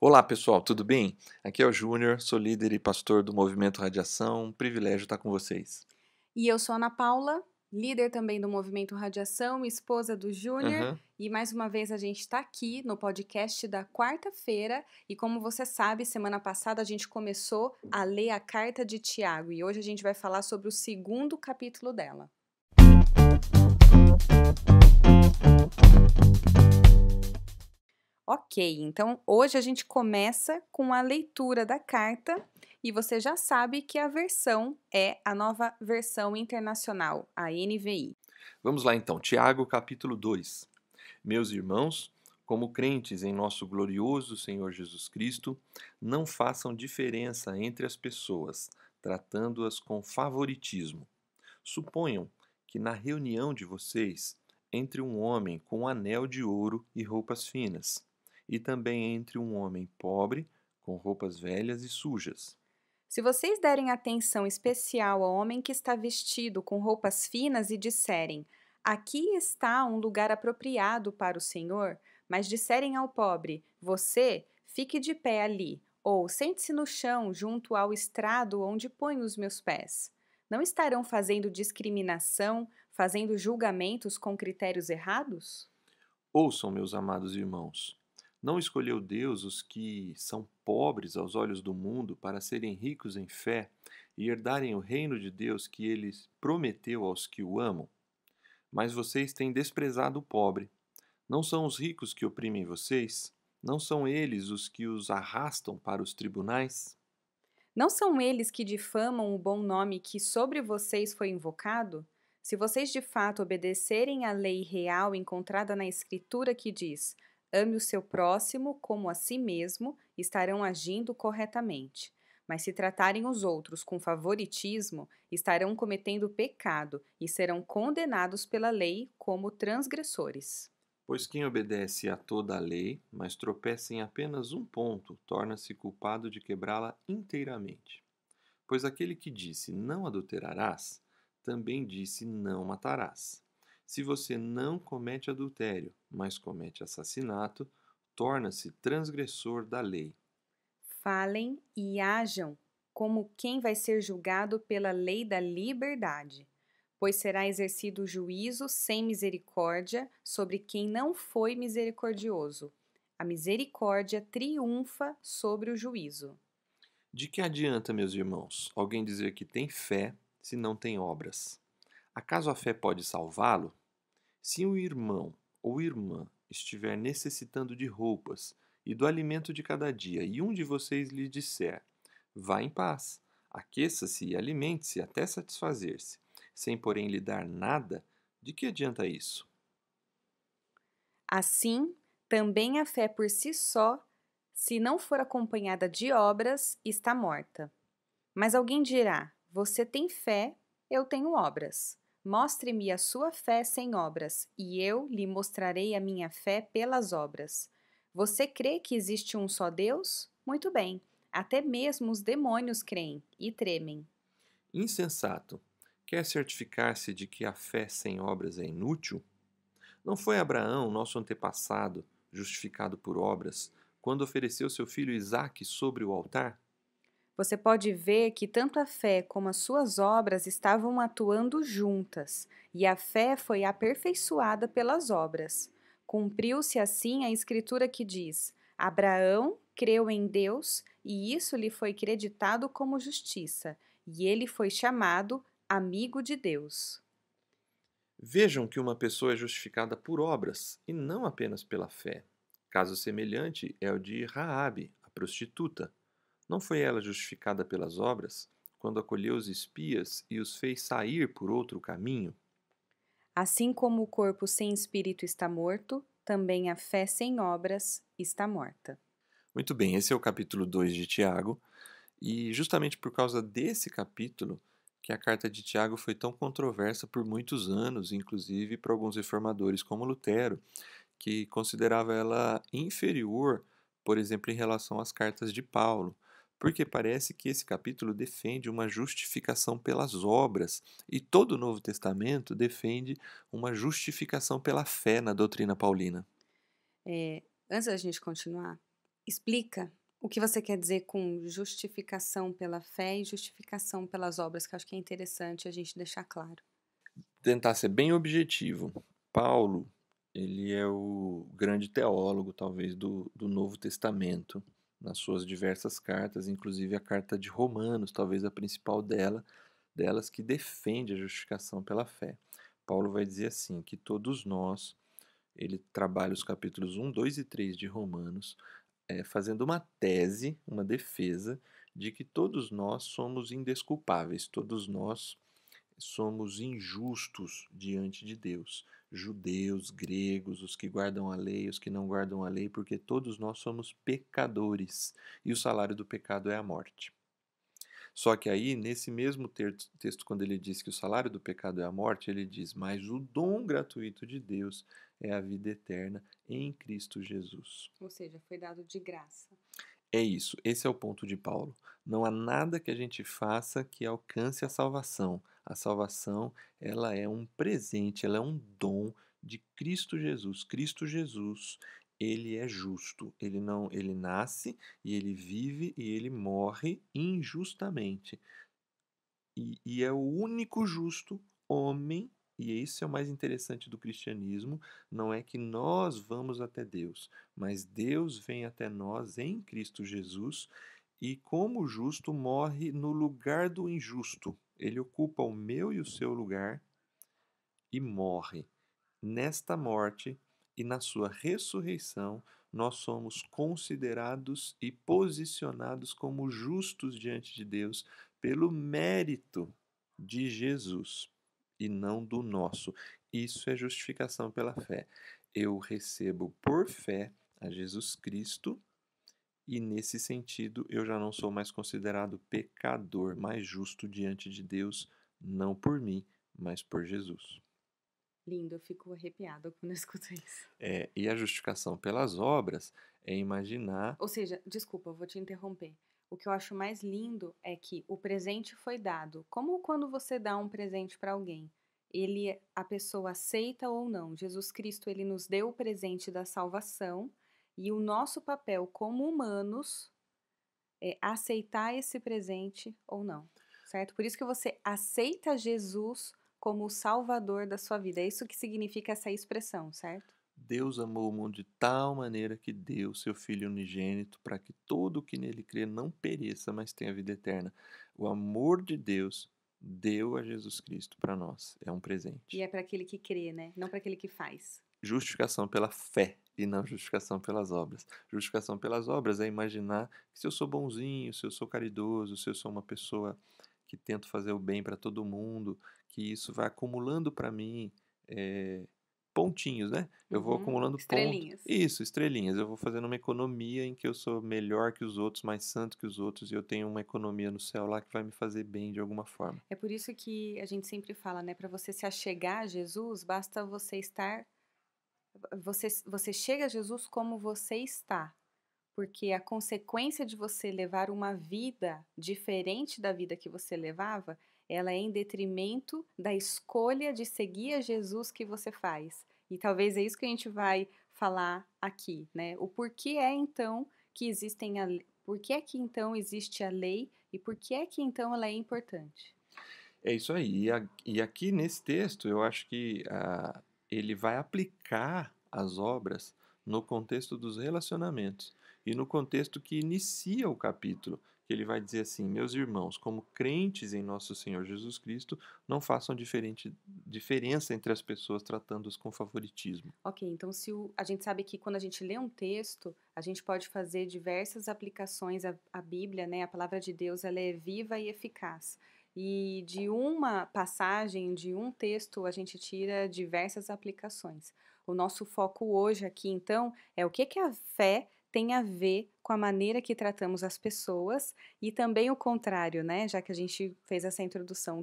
Olá pessoal, tudo bem? Aqui é o Júnior, sou líder e pastor do Movimento Radiação, um privilégio estar com vocês. E eu sou Ana Paula, líder também do Movimento Radiação, esposa do Júnior, Aham. e mais uma vez a gente está aqui no podcast da quarta-feira. E como você sabe, semana passada a gente começou a ler a carta de Tiago e hoje a gente vai falar sobre o segundo capítulo dela. Ok, então hoje a gente começa com a leitura da carta e você já sabe que a versão é a nova versão internacional, a NVI. Vamos lá então, Tiago capítulo 2. Meus irmãos, como crentes em nosso glorioso Senhor Jesus Cristo, não façam diferença entre as pessoas, tratando-as com favoritismo. Suponham que na reunião de vocês entre um homem com um anel de ouro e roupas finas, e também entre um homem pobre com roupas velhas e sujas. Se vocês derem atenção especial ao homem que está vestido com roupas finas e disserem: Aqui está um lugar apropriado para o Senhor, mas disserem ao pobre: Você, fique de pé ali, ou sente-se no chão junto ao estrado onde ponho os meus pés. Não estarão fazendo discriminação, fazendo julgamentos com critérios errados? Ouçam, meus amados irmãos, não escolheu Deus os que são pobres aos olhos do mundo para serem ricos em fé e herdarem o reino de Deus que ele prometeu aos que o amam? Mas vocês têm desprezado o pobre. Não são os ricos que oprimem vocês? Não são eles os que os arrastam para os tribunais? Não são eles que difamam o bom nome que sobre vocês foi invocado? Se vocês de fato obedecerem à lei real encontrada na Escritura que diz: ame o seu próximo como a si mesmo, estarão agindo corretamente. Mas se tratarem os outros com favoritismo, estarão cometendo pecado e serão condenados pela lei como transgressores. Pois quem obedece a toda a lei, mas tropeça em apenas um ponto, torna-se culpado de quebrá-la inteiramente. Pois aquele que disse não adulterarás, também disse não matarás. Se você não comete adultério, mas comete assassinato, torna-se transgressor da lei. Falem e hajam como quem vai ser julgado pela lei da liberdade, pois será exercido juízo sem misericórdia sobre quem não foi misericordioso. A misericórdia triunfa sobre o juízo. De que adianta, meus irmãos, alguém dizer que tem fé se não tem obras? Acaso a fé pode salvá-lo? Se um irmão ou irmã estiver necessitando de roupas e do alimento de cada dia, e um de vocês lhe disser: vá em paz, aqueça-se e alimente-se até satisfazer-se, sem porém lhe dar nada, de que adianta isso? Assim, também a fé por si só, se não for acompanhada de obras, está morta. Mas alguém dirá: Você tem fé, eu tenho obras. Mostre-me a sua fé sem obras, e eu lhe mostrarei a minha fé pelas obras. Você crê que existe um só Deus? Muito bem. Até mesmo os demônios creem e tremem. Insensato! Quer certificar-se de que a fé sem obras é inútil? Não foi Abraão, nosso antepassado, justificado por obras, quando ofereceu seu filho Isaque sobre o altar? Você pode ver que tanto a fé como as suas obras estavam atuando juntas, e a fé foi aperfeiçoada pelas obras. Cumpriu-se assim a escritura que diz: Abraão creu em Deus, e isso lhe foi creditado como justiça, e ele foi chamado amigo de Deus. Vejam que uma pessoa é justificada por obras e não apenas pela fé. Caso semelhante é o de Raabe, a prostituta. Não foi ela justificada pelas obras quando acolheu os espias e os fez sair por outro caminho? Assim como o corpo sem espírito está morto, também a fé sem obras está morta. Muito bem, esse é o capítulo 2 de Tiago, e justamente por causa desse capítulo que a carta de Tiago foi tão controversa por muitos anos, inclusive para alguns reformadores como Lutero, que considerava ela inferior, por exemplo, em relação às cartas de Paulo, porque parece que esse capítulo defende uma justificação pelas obras e todo o Novo Testamento defende uma justificação pela fé na doutrina paulina. Antes da gente continuar, Explica o que você quer dizer com justificação pela fé e justificação pelas obras, que eu acho que é interessante a gente deixar claro. Tentar ser bem objetivo. Paulo, ele é o grande teólogo, talvez, do Novo Testamento, nas suas diversas cartas, inclusive a carta de Romanos, talvez a principal delas, que defende a justificação pela fé. Paulo vai dizer assim, que todos nós, ele trabalha os capítulos 1, 2 e 3 de Romanos, fazendo uma tese, uma defesa, de que todos nós somos indesculpáveis, todos nós somos injustos diante de Deus. Judeus, gregos, os que guardam a lei, os que não guardam a lei, porque todos nós somos pecadores e o salário do pecado é a morte. Só que aí, nesse mesmo texto, quando ele diz que o salário do pecado é a morte, ele diz: Mas o dom gratuito de Deus é a vida eterna em Cristo Jesus. Ou seja, foi dado de graça. É isso, esse é o ponto de Paulo. Não há nada que a gente faça que alcance a salvação. A salvação, ela é um presente, ela é um dom de Cristo Jesus. Cristo Jesus, ele é justo. Ele nasce e ele vive e ele morre injustamente. E é o único justo homem, e isso é o mais interessante do cristianismo, não é que nós vamos até Deus, mas Deus vem até nós em Cristo Jesus e, como justo, morre no lugar do injusto. Ele ocupa o meu e o seu lugar e morre. Nesta morte e na sua ressurreição, nós somos considerados e posicionados como justos diante de Deus pelo mérito de Jesus e não do nosso. Isso é justificação pela fé. Eu recebo por fé a Jesus Cristo e, nesse sentido, eu já não sou mais considerado pecador, mais justo diante de Deus, não por mim, mas por Jesus. Lindo, eu fico arrepiada quando eu escuto isso. E a justificação pelas obras é imaginar. Ou seja, desculpa, eu vou te interromper. O que eu acho mais lindo é que o presente foi dado. Como quando você dá um presente para alguém, a pessoa aceita ou não. Jesus Cristo, ele nos deu o presente da salvação e o nosso papel como humanos é aceitar esse presente ou não, certo? Por isso que você aceita Jesus como o salvador da sua vida. É isso que significa essa expressão, certo? Deus amou o mundo de tal maneira que deu seu Filho unigênito para que todo o que nele crê não pereça, mas tenha vida eterna. O amor de Deus deu a Jesus Cristo para nós. É um E presente. é para aquele que crê, né? Não para aquele que faz. Justificação pela fé e não justificação pelas obras. Justificação pelas obras é imaginar que se eu sou bonzinho, se eu sou caridoso, se eu sou uma pessoa que tento fazer o bem para todo mundo, que isso vai acumulando para mim pontinhos, né? Eu vou Uhum. acumulando pontos. Estrelinhas. Isso, estrelinhas. Eu vou fazendo uma economia em que eu sou melhor que os outros, mais santo que os outros, e eu tenho uma economia no céu lá que vai me fazer bem de alguma forma. É por isso que a gente sempre fala, né? Para você se achegar a Jesus, basta você estar. Você chega a Jesus como você está. Porque a consequência de você levar uma vida diferente da vida que você levava, ela é em detrimento da escolha de seguir a Jesus que você faz. E talvez é isso que a gente vai falar aqui, né? O porquê é então que existem por que é que então existe a lei e por que é que então ela é importante? É isso aí. E aqui nesse texto, eu acho que ele vai aplicar as obras no contexto dos relacionamentos e no contexto que inicia o capítulo, que ele vai dizer assim: Meus irmãos, como crentes em nosso Senhor Jesus Cristo, não façam diferença entre as pessoas tratando-as com favoritismo. Ok, então a gente sabe que quando a gente lê um texto, a gente pode fazer diversas aplicações à Bíblia, né? A palavra de Deus, ela é viva e eficaz. E de uma passagem, de um texto, a gente tira diversas aplicações. O nosso foco hoje aqui, então, é o que que a fé tem a ver com a maneira que tratamos as pessoas e também o contrário, né? Já que a gente fez essa introdução,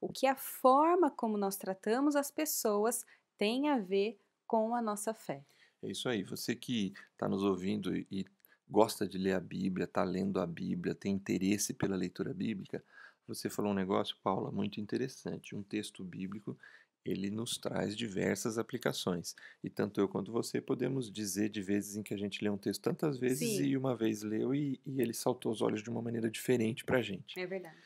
o que a forma como nós tratamos as pessoas tem a ver com a nossa fé. É isso aí. Você que está nos ouvindo e gosta de ler a Bíblia, está lendo a Bíblia, tem interesse pela leitura bíblica, você falou um negócio, Paula, muito interessante. Um texto bíblico, ele nos traz diversas aplicações. E tanto eu quanto você podemos dizer de vezes em que a gente lê um texto tantas vezes Sim, e uma vez leu e ele saltou aos olhos de uma maneira diferente para a gente. é verdade.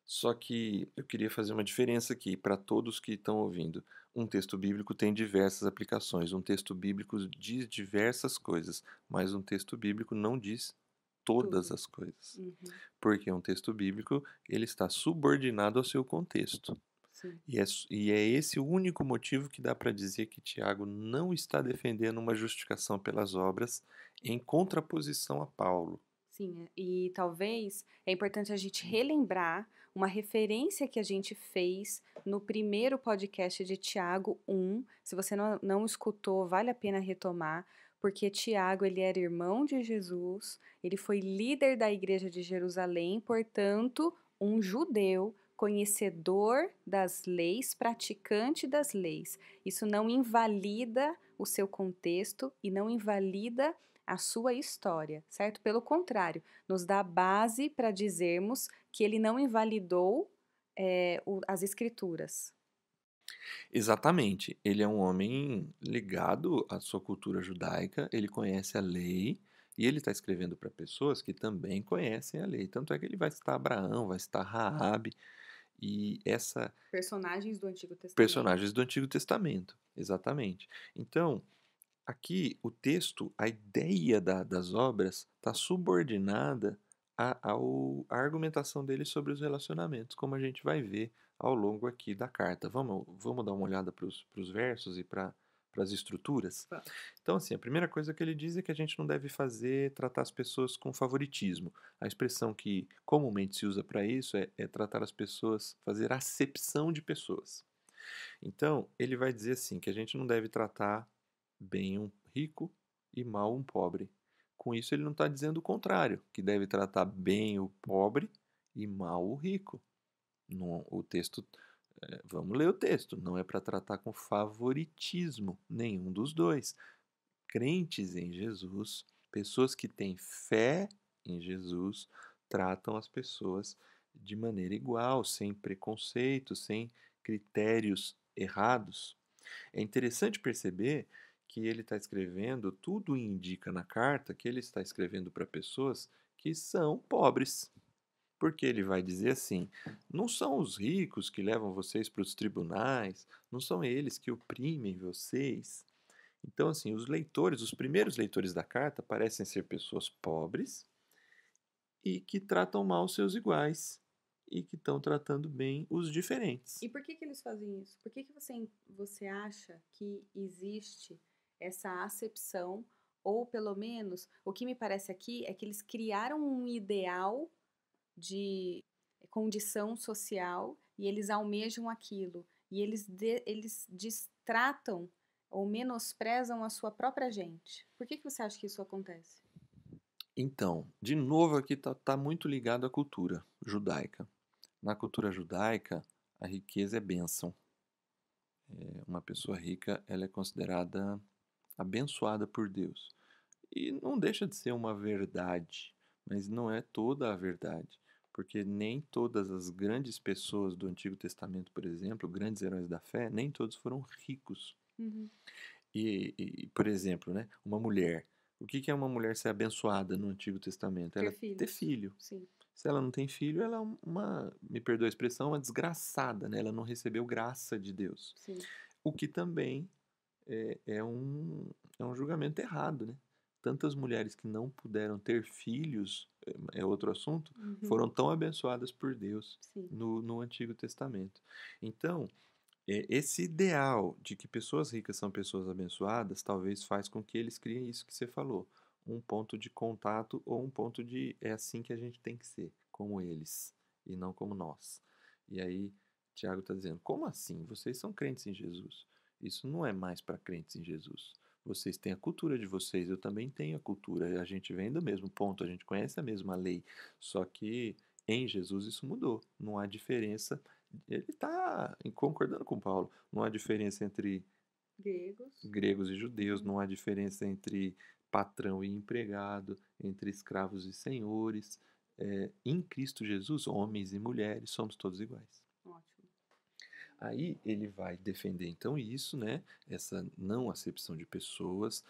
Só que eu queria fazer uma diferença aqui para todos que estão ouvindo. Um texto bíblico tem diversas aplicações. Um texto bíblico diz diversas coisas, mas um texto bíblico não diz todas Tudo. as coisas. Uhum, Porque um texto bíblico, ele está subordinado ao seu contexto. sim. E é esse o único motivo que dá para dizer que Tiago não está defendendo uma justificação pelas obras em contraposição a Paulo. Sim, e talvez é importante a gente relembrar uma referência que a gente fez no primeiro podcast de Tiago 1. Se você não escutou, vale a pena retomar, porque Tiago, ele era irmão de Jesus, ele foi líder da igreja de Jerusalém, portanto, um judeu, conhecedor das leis, praticante das leis. Isso não invalida o seu contexto e não invalida a sua história, certo? Pelo contrário, nos dá base para dizermos que ele não invalidou as escrituras. Exatamente, ele é um homem ligado à sua cultura judaica, ele conhece a lei e ele está escrevendo para pessoas que também conhecem a lei. Tanto é que ele vai citar Abraão, vai citar Raabe e essa Personagens do Antigo Testamento. personagens do Antigo Testamento. Exatamente. Então, aqui, o texto, a ideia das obras está subordinada à argumentação dele sobre os relacionamentos, como a gente vai ver ao longo aqui da carta. Vamos dar uma olhada para os versos e para as estruturas? Vamos. Então, assim, a primeira coisa que ele diz é que a gente não deve tratar as pessoas com favoritismo. A expressão que comumente se usa para isso é tratar as pessoas, fazer acepção de pessoas. Então, ele vai dizer assim, que a gente não deve tratar bem um rico e mal um pobre. Com isso, ele não está dizendo o contrário, que deve tratar bem o pobre e mal o rico. O texto, vamos ler o texto, não é para tratar com favoritismo nenhum dos dois. Crentes em Jesus, pessoas que têm fé em Jesus, tratam as pessoas de maneira igual, sem preconceito, sem critérios errados. É interessante perceber que ele está escrevendo, tudo indica na carta que ele está escrevendo para pessoas que são pobres. Porque ele vai dizer assim: não são os ricos que levam vocês para os tribunais, não são eles que oprimem vocês. Então, assim, os leitores, os primeiros leitores da carta, parecem ser pessoas pobres e que tratam mal seus iguais e que estão tratando bem os diferentes. E por que eles fazem isso? Por que você acha que existe essa acepção, ou pelo menos, o que me parece aqui é que eles criaram um ideal de condição social e eles almejam aquilo. E eles destratam ou menosprezam a sua própria gente. Por que você acha que isso acontece? Então, de novo aqui está muito ligado à cultura judaica. Na cultura judaica, a riqueza é bênção. Uma pessoa rica, ela é considerada abençoada por Deus. E não deixa de ser uma verdade, mas não é toda a verdade, porque nem todas as grandes pessoas do Antigo Testamento, por exemplo, grandes heróis da fé, nem todos foram ricos. Uhum. Por exemplo, né, uma mulher. O que é uma mulher ser abençoada no Antigo Testamento? Ter Ela ter filhos. filho. Sim. Se ela não tem filho, ela é me perdoa a expressão, uma desgraçada, né? Ela não recebeu graça de Deus. Sim. O que também é um julgamento errado, né? Tantas mulheres que não puderam ter filhos, é outro assunto, Uhum. foram tão abençoadas por Deus Sim. no Antigo Testamento. Então, esse ideal de que pessoas ricas são pessoas abençoadas, talvez faz com que eles criem isso que você falou, um ponto de contato ou um ponto de é assim que a gente tem que ser, como eles, e não como nós. E aí, Tiago está dizendo, como assim? Vocês são crentes em Jesus. Isso não é mais para crentes em Jesus. Vocês têm a cultura de vocês, eu também tenho a cultura, a gente vem do mesmo ponto, a gente conhece a mesma lei, só que em Jesus isso mudou, não há diferença. Ele está concordando com Paulo. Não há diferença entre Gregos. gregos e judeus, Uhum. não há diferença entre patrão e empregado, entre escravos e senhores. Em Cristo Jesus, homens e mulheres, somos todos iguais. Ótimo. Aí ele vai defender então isso, né? Essa não acepção de pessoas,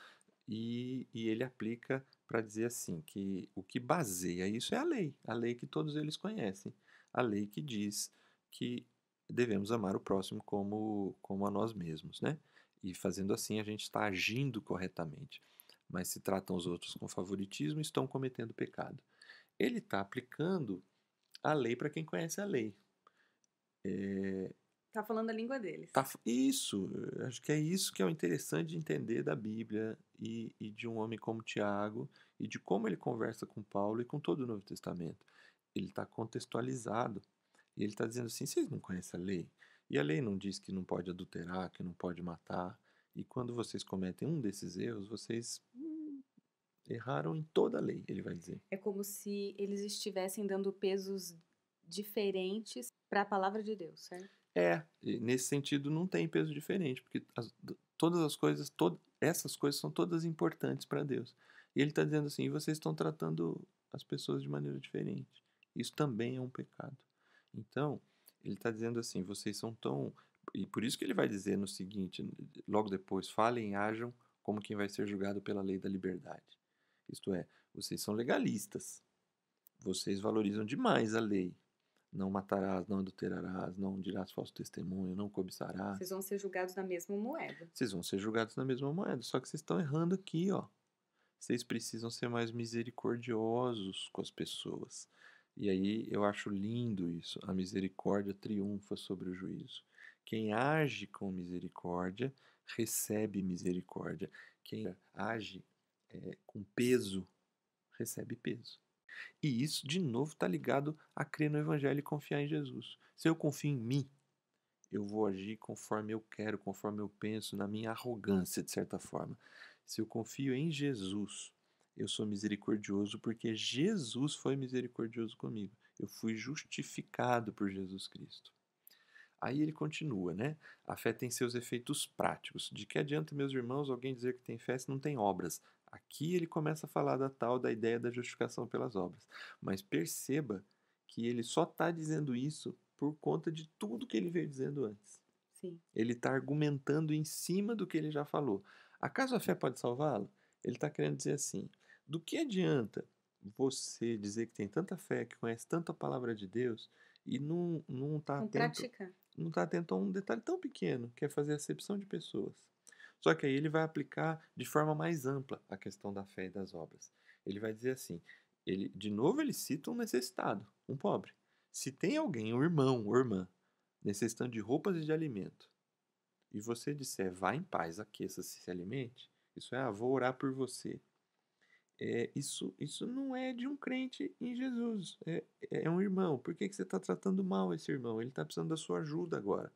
e ele aplica para dizer assim, que o que baseia isso é a lei que todos eles conhecem, a lei que diz que devemos amar o próximo como a nós mesmos, né? E fazendo assim a gente está agindo corretamente. Mas se tratam os outros com favoritismo, estão cometendo pecado. Ele está aplicando a lei para quem conhece a lei. Tá falando a língua deles. Isso, eu acho que é isso que é o interessante de entender da Bíblia e de um homem como Tiago e de como ele conversa com Paulo e com todo o Novo Testamento. Ele está contextualizado e ele está dizendo assim: vocês não conhecem a lei? E a lei não diz que não pode adulterar, que não pode matar. E quando vocês cometem um desses erros, vocês erraram em toda a lei, ele vai dizer. É como se eles estivessem dando pesos diferentes para a palavra de Deus, certo? E nesse sentido não tem peso diferente, porque todas as coisas, essas coisas são todas importantes para Deus. E ele está dizendo assim: vocês estão tratando as pessoas de maneira diferente. Isso também é um pecado. Então, ele está dizendo assim: vocês são tão. E por isso que ele vai dizer no seguinte, logo depois: falem e ajam como quem vai ser julgado pela lei da liberdade. Isto é, vocês são legalistas. Vocês valorizam demais a lei. Não matarás, não adulterarás, não dirás falso testemunho, não cobiçarás. Vocês vão ser julgados na mesma moeda. Vocês vão ser julgados na mesma moeda, só que vocês estão errando aqui, ó. Vocês precisam ser mais misericordiosos com as pessoas. E aí eu acho lindo isso. A misericórdia triunfa sobre o juízo. Quem age com misericórdia recebe misericórdia. Quem age com peso recebe peso. E isso, de novo, está ligado a crer no Evangelho e confiar em Jesus. Se eu confio em mim, eu vou agir conforme eu quero, conforme eu penso, na minha arrogância, de certa forma. Se eu confio em Jesus, eu sou misericordioso porque Jesus foi misericordioso comigo. Eu fui justificado por Jesus Cristo. Aí ele continua, né? A fé tem seus efeitos práticos. De que adianta, meus irmãos, alguém dizer que tem fé se não tem obras? Aqui ele começa a falar da ideia da justificação pelas obras. Mas perceba que ele só está dizendo isso por conta de tudo que ele veio dizendo antes. Sim. Ele está argumentando em cima do que ele já falou. Acaso a fé pode salvá-lo? Ele está querendo dizer assim: do que adianta você dizer que tem tanta fé, que conhece tanto a palavra de Deus e não está Não atento, praticar. não tá atento a um detalhe tão pequeno, que é fazer acepção de pessoas. Só que aí ele vai aplicar de forma mais ampla a questão da fé e das obras. Ele vai dizer assim, de novo ele cita um necessitado, um pobre. Se tem alguém, um irmão ou irmã, necessitando de roupas e de alimento, e você disser, vá em paz, aqueça-se, se alimente, isso é, vou orar por você. Isso não é de um crente em Jesus. É um irmão. Por que você está tratando mal esse irmão? Ele está precisando da sua ajuda agora.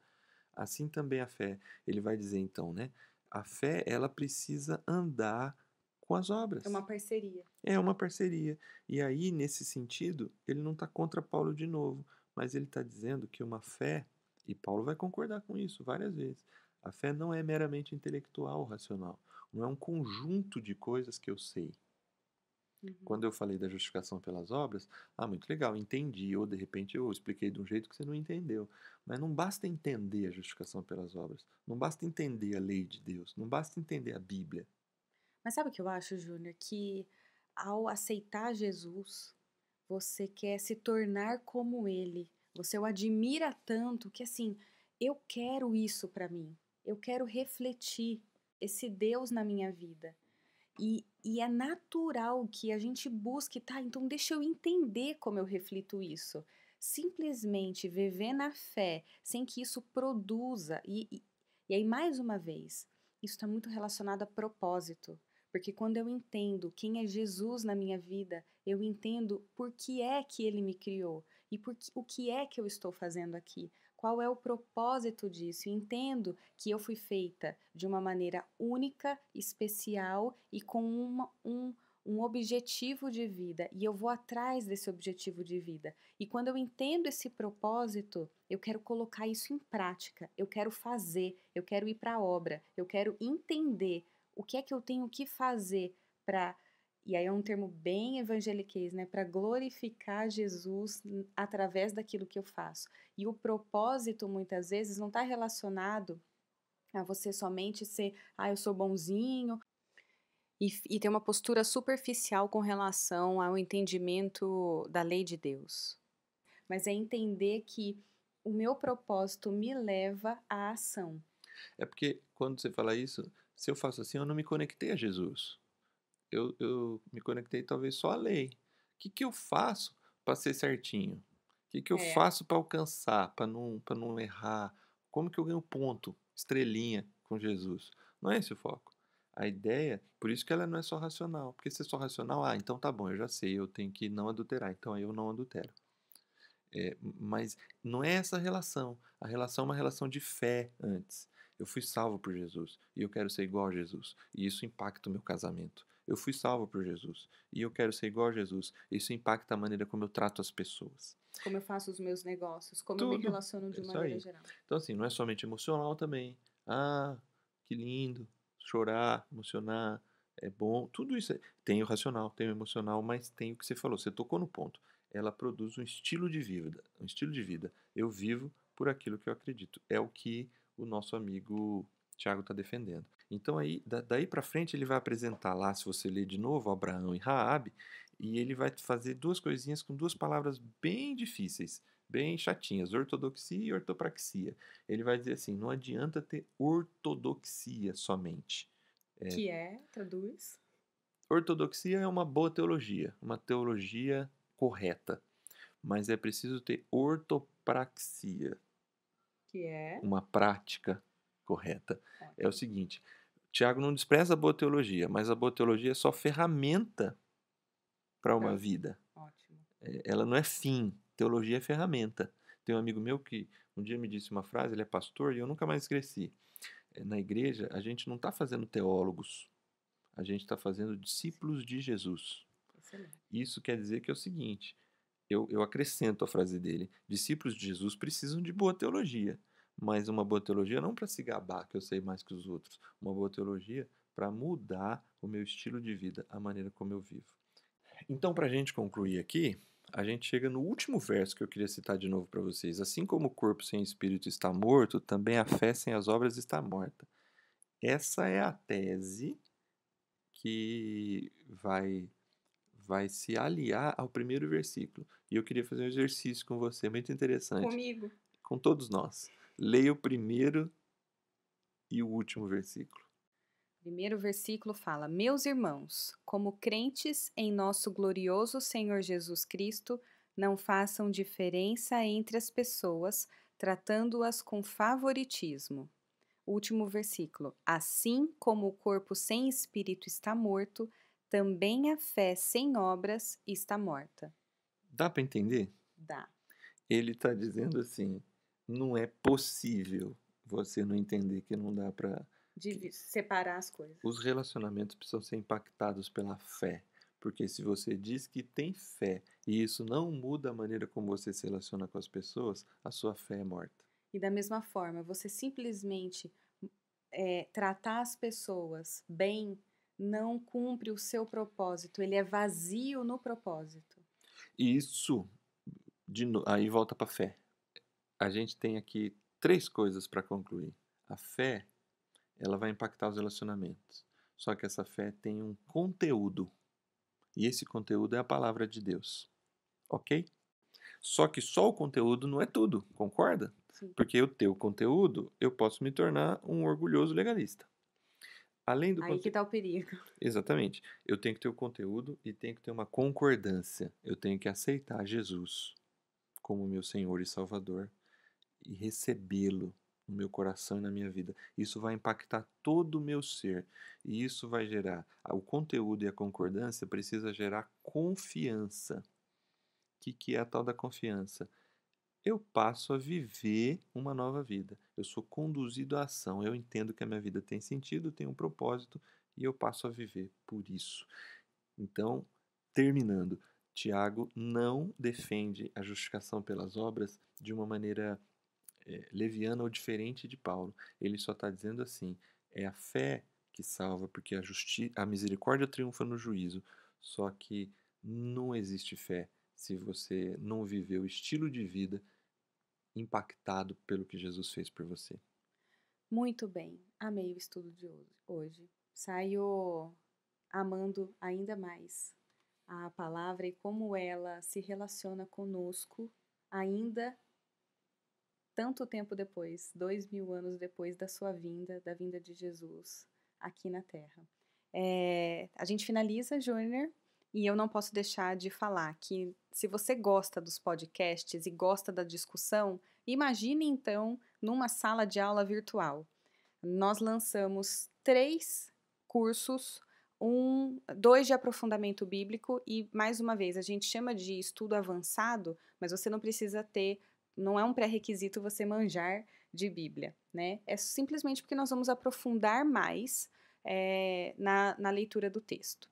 Assim também a fé. Ele vai dizer então, né? A fé, ela precisa andar com as obras. É uma parceria. É uma parceria. E aí, nesse sentido, ele não está contra Paulo de novo, mas ele está dizendo que uma fé, e Paulo vai concordar com isso várias vezes, a fé não é meramente intelectual, racional. Não é um conjunto de coisas que eu sei. Quando eu falei da justificação pelas obras, muito legal, entendi, ou de repente eu expliquei de um jeito que você não entendeu. Mas não basta entender a justificação pelas obras, não basta entender a lei de Deus, não basta entender a Bíblia. Mas sabe o que eu acho, Júnior? Que ao aceitar Jesus, você quer se tornar como ele. Você o admira tanto que assim, eu quero isso para mim. Eu quero refletir esse Deus na minha vida. E é natural que a gente busque, tá? Então deixa eu entender como eu reflito isso. Simplesmente viver na fé, sem que isso produza. E aí, mais uma vez, isso está muito relacionado a propósito. Porque quando eu entendo quem é Jesus na minha vida, eu entendo por que é que ele me criou e o que é que eu estou fazendo aqui. Qual é o propósito disso? Entendo que eu fui feita de uma maneira única, especial e com um objetivo de vida. E eu vou atrás desse objetivo de vida. E quando eu entendo esse propósito, eu quero colocar isso em prática. Eu quero fazer, eu quero ir para a obra, eu quero entender o que é que eu tenho que fazer para E aí é um termo bem evangeliquez, né? Para glorificar Jesus através daquilo que eu faço. E o propósito, muitas vezes, não está relacionado a você somente ser, eu sou bonzinho, e ter uma postura superficial com relação ao entendimento da lei de Deus. Mas é entender que o meu propósito me leva à ação. É porque quando você fala isso, se eu faço assim, eu não me conectei a Jesus. Eu me conectei talvez só à lei. O que eu faço para ser certinho? O que eu É. faço para alcançar, para não errar? Como que eu ganho ponto, estrelinha com Jesus? Não é esse o foco. A ideia, por isso que ela não é só racional. Porque se é só racional, então tá bom, eu já sei, eu tenho que não adulterar, então aí eu não adultero. Mas não é essa relação. A relação é uma relação de fé antes. Eu fui salvo por Jesus e eu quero ser igual a Jesus. E isso impacta o meu casamento. Eu fui salvo por Jesus e eu quero ser igual a Jesus. Isso impacta a maneira como eu trato as pessoas. Como eu faço os meus negócios, como eu me Tudo. relaciono É de isso maneira aí. geral. Então, assim, não é somente emocional também. Que lindo. Chorar, emocionar, é bom. Tudo isso. Tem o racional, tem o emocional, mas tem o que você falou. Você tocou no ponto. Ela produz um estilo de vida. Um estilo de vida. Eu vivo por aquilo que eu acredito. É o que o nosso amigo Tiago está defendendo. Então, aí, daí para frente, ele vai apresentar lá, se você ler de novo, Abraão e Raabe, e ele vai fazer duas coisinhas com duas palavras bem difíceis, bem chatinhas, ortodoxia e ortopraxia. Ele vai dizer assim, não adianta ter ortodoxia somente. Que é, traduz, Ortodoxia é uma boa teologia, uma teologia correta, mas é preciso ter ortopraxia, que é, uma prática correta. É o ótimo, seguinte, Tiago não despreza a boa teologia, mas a boa teologia é só ferramenta para uma pra- vida. ótimo. Ela não é fim, teologia é ferramenta. Tem um amigo meu que um dia me disse uma frase, ele é pastor e eu nunca mais esqueci. Na igreja, a gente não está fazendo teólogos, a gente está fazendo discípulos de Jesus. Excelente. Isso quer dizer que é o seguinte, eu acrescento a frase dele, discípulos de Jesus precisam de boa teologia, mas uma boa teologia não para se gabar que eu sei mais que os outros, uma boa teologia para mudar o meu estilo de vida, a maneira como eu vivo. Então, para a gente concluir aqui, a gente chega no último verso que eu queria citar de novo para vocês. Assim como o corpo sem espírito está morto, também a fé sem as obras está morta. Essa é a tese que vai se aliar ao primeiro versículo. E eu queria fazer um exercício com você, muito interessante, Comigo. com todos nós. Leia o primeiro e o último versículo. Primeiro versículo fala: Meus irmãos, como crentes em nosso glorioso Senhor Jesus Cristo, não façam diferença entre as pessoas, tratando-as com favoritismo. Último versículo: Assim como o corpo sem espírito está morto, também a fé sem obras está morta. Dá para entender? Dá. Ele está dizendo assim: não é possível você não entender que não dá para. Separar as coisas. Os relacionamentos precisam ser impactados pela fé. Porque se você diz que tem fé e isso não muda a maneira como você se relaciona com as pessoas, a sua fé é morta. E da mesma forma, você simplesmente tratar as pessoas bem não cumpre o seu propósito, ele é vazio no propósito. E isso, aí volta para a fé. A gente tem aqui três coisas para concluir. A fé, ela vai impactar os relacionamentos. Só que essa fé tem um conteúdo. E esse conteúdo é a palavra de Deus. Ok? Só que só o conteúdo não é tudo, concorda? Sim. Porque eu ter o conteúdo, eu posso me tornar um orgulhoso legalista. Além do Aí que tá o perigo. Exatamente. Eu tenho que ter o conteúdo e tenho que ter uma concordância. Eu tenho que aceitar Jesus como meu Senhor e Salvador e recebê-lo no meu coração e na minha vida. Isso vai impactar todo o meu ser. E isso vai gerar. O conteúdo e a concordância precisa gerar confiança. O que é a tal da confiança? Eu passo a viver uma nova vida. Eu sou conduzido à ação. Eu entendo que a minha vida tem sentido, tem um propósito e eu passo a viver por isso. Então, terminando, Tiago não defende a justificação pelas obras de uma maneira leviana ou diferente de Paulo. Ele só está dizendo assim: é a fé que salva, porque a misericórdia triunfa no juízo. Só que não existe fé se você não viver o estilo de vida impactado pelo que Jesus fez por você. Muito bem, amei o estudo de hoje. Saio amando ainda mais a palavra e como ela se relaciona conosco ainda tanto tempo depois, 2000 anos depois da sua vinda, da vinda de Jesus aqui na Terra. A gente finaliza, Júnior, e eu não posso deixar de falar que se você gosta dos podcasts e gosta da discussão, imagine então numa sala de aula virtual. Nós lançamos 3 cursos, 2 de aprofundamento bíblico e, mais uma vez, a gente chama de estudo avançado, mas você não precisa ter, não é um pré-requisito você manjar de Bíblia, né? É simplesmente porque nós vamos aprofundar mais na leitura do texto.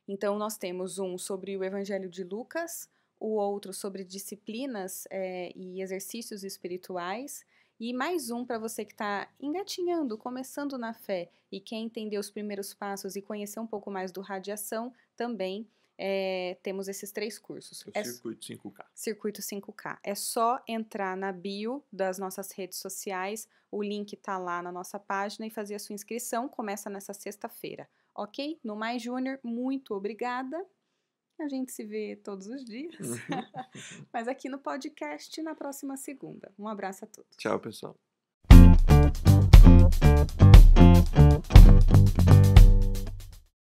Então, nós temos um sobre o Evangelho de Lucas, o outro sobre disciplinas e exercícios espirituais, e mais um para você que está engatinhando, começando na fé e quer entender os primeiros passos e conhecer um pouco mais do Radiação, também temos esses 3 cursos. O Circuito 5K. Circuito 5K. É só entrar na bio das nossas redes sociais, o link está lá na nossa página e fazer a sua inscrição. Começa nessa sexta-feira, ok? No Mais Júnior, muito obrigada. A gente se vê todos os dias, mas aqui no podcast na próxima segunda. Um abraço a todos. Tchau, pessoal.